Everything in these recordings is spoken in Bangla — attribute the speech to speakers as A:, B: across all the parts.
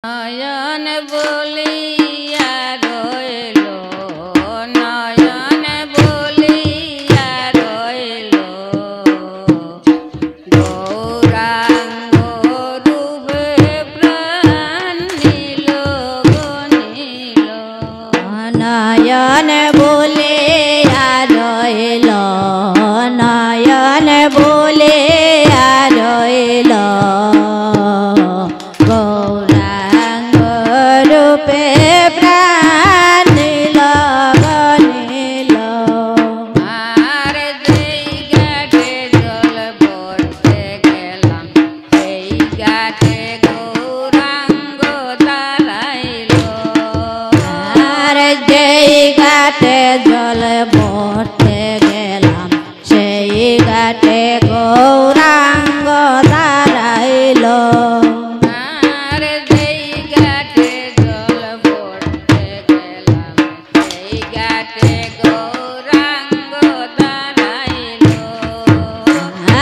A: নয়ন বলিয়া রইল, নয়ন বলিয়া রইল, গৌরাঙ্গ রূপে প্রাণ নিল গনিল।
B: নয়ন বলিয়া রইল, নয়ন বলিয়া রইল, গৌরাঙ্গ রূপে প্রাণ নিল গনিল।
A: আর যেই ঘাটে জল ভরতে গেলাম, সেই ঘাটে গৌরাঙ্গ দাঁড়াইল।
B: আর যেই ঘাটে জল ভরতে গেলাম, সেই ঘাটে গৌরাঙ্গ দাঁড়াইল।
A: আর যেই ঘাটে জল ভরতে গেলাম, সেই ঘাটে গৌরাঙ্গ দাঁড়াইল।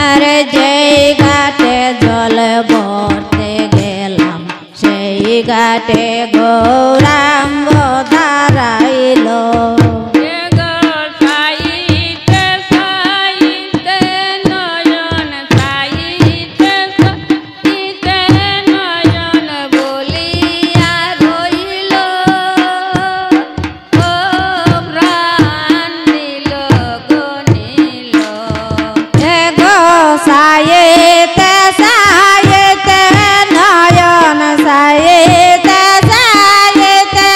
B: আর যেই ঘাটে জল ভরতে গেলাম, সেই ঘাটে গৌরাঙ্গ দাঁড়াইল।
A: সাইতে সাইতে নয়ন, সাইতে সাইতে নয়ন বলিয়া রইল, ও প্রাণ নিল গনিল।
B: গো সাইতে সাইতে নয়ন, সাইতে সাইতে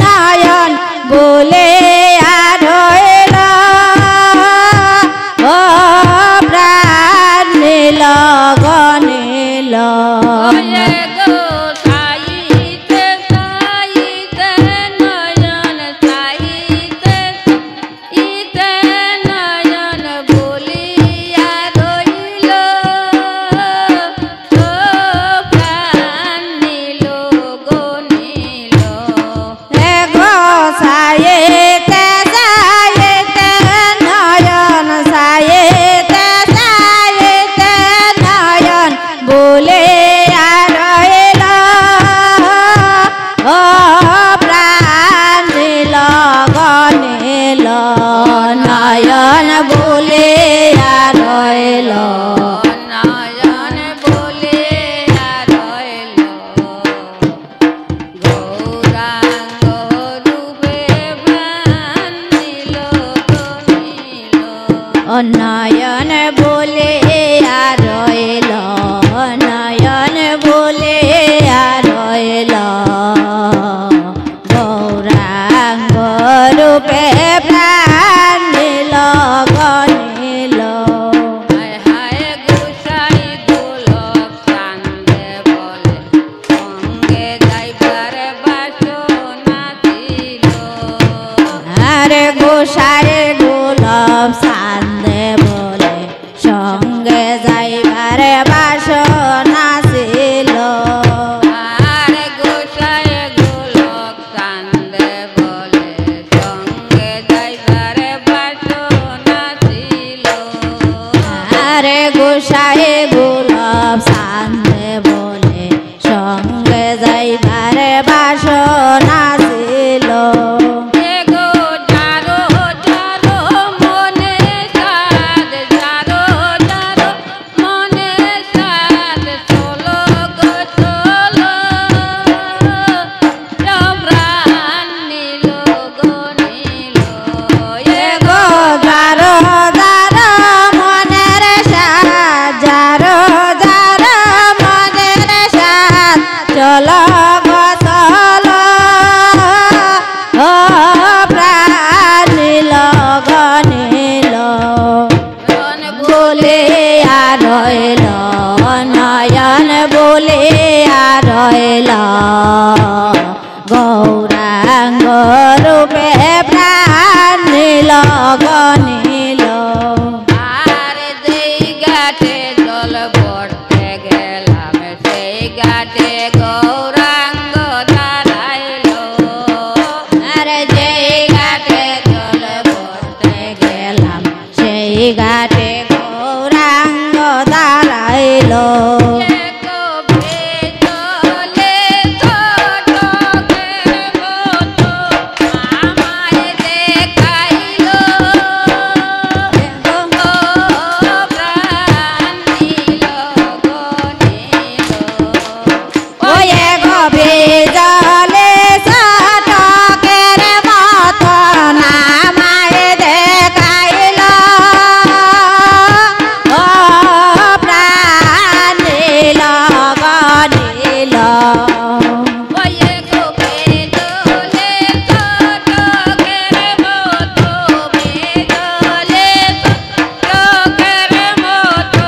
B: নয়ন বলিয়া রইল, ও প্রাণ নিল গনিল।
A: ওরে গো সাইতে সাইতে নয়ন, সাইতে সাইতে নয়ন বলিয়া রইল, ও প্রাণ নিল গনিল।
B: গো সাইতে সাইতে নয়ন, সাইতে সাইতে নয়ন বলিয়া রইল, ও প্রাণ নিল গনিল। নয়ন বলিয়া রইল,
A: নয়ন বলিয়া রইল, গৌরাঙ্গ রূপে প্রাণ নিল গনিল।
B: নয়ন বলিয়া রইল, নয়ন বলিয়া রইল, গৌরাঙ্গ রূপে প্রাণ নিল গনিল।
A: হায় হায় গোসাই গোলক চান্দে বলে, সঙ্গে যাইবার বাসনা ছিল।
B: আরে গোসাই গোলাপ চান্দে বলে, সঙ্গে যাইবার বাসনা ছিল।
A: আর গোসাই গোলক চান্দে বলে, সঙ্গে যাইবার বাসনা ছিল।
B: আরে গোসাই গোলাপ চান্দে বলে, সঙ্গে যাইবার বাসনা ছিল।
A: এগো যারো যারো মনে সাদ, যারো যারো মনে সাদ, চলো গো চলো, প্রাণ নিল গনিল।
B: গো যারো যারো মনের সাথ, যারো যারো মনের সাথ, চলো গো চলো, ও প্রাণ নিল গনিল। বলিয়া রইল, নয়ন বলিয়া রইল, গৌরাঙ্গ রূপে প্রাণ নিল গনিল।
A: আর যেই ঘাটে জল ভরতে গেলাম, সেই ঘাটে গৌরাঙ্গ দাঁড়াইল।
B: আর যেই ঘাটে জল ভরতে গেলাম, সেই ঘাটে গৌরাঙ্গ দাঁড়াইল।
A: এক ভেজলে তো
B: ভিজলে সাটকের মতন আমায় দেখাইল ও প্রাণ নীল গনিল
A: ওয়ে গো বেদলে চটকের মতো বেদলে চটকের মতো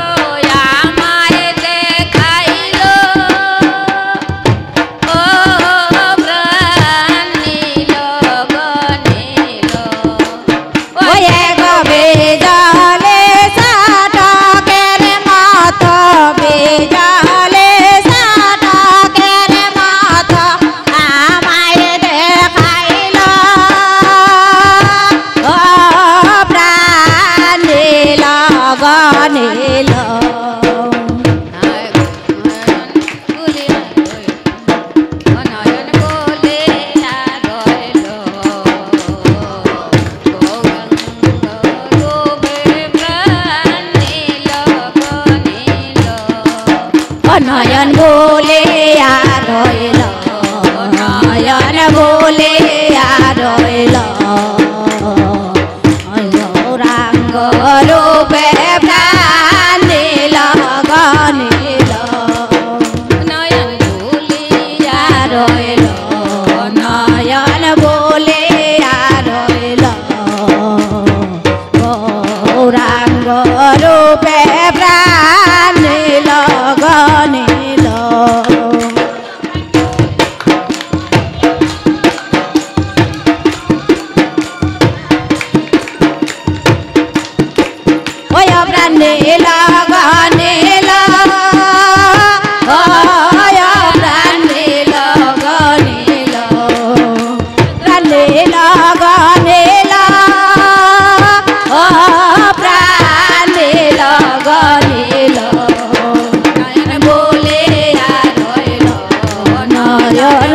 A: আমায় দেখাইলো ও প্রাণ নীল গনিল
B: ওয়ে গো ভিজলে সাটকের মতো ভিজলে সাটকের মতো আমায় দেখাইল ও প্রাণ নীল গনিল
A: নয়ন বলে রইল রূপে প্রাণ নীল গনিল
B: নয়ন বলে রইল নয়ন বলে রইল গৌরাঙ্গ রূপে প্রাণ নীল গনিল
A: নয়ন বলিয়া
B: রইল নয়ন বলে রইল গৌরাঙ্গ রূপে প্রাণ নীল গনিল ওই প্রাণ নীল গনিল ওই প্রাণ নীল গনিল প্রাণ নীল গনিল ও প্রাণ নীল গনিল নয়ন বলে রইল নয়ন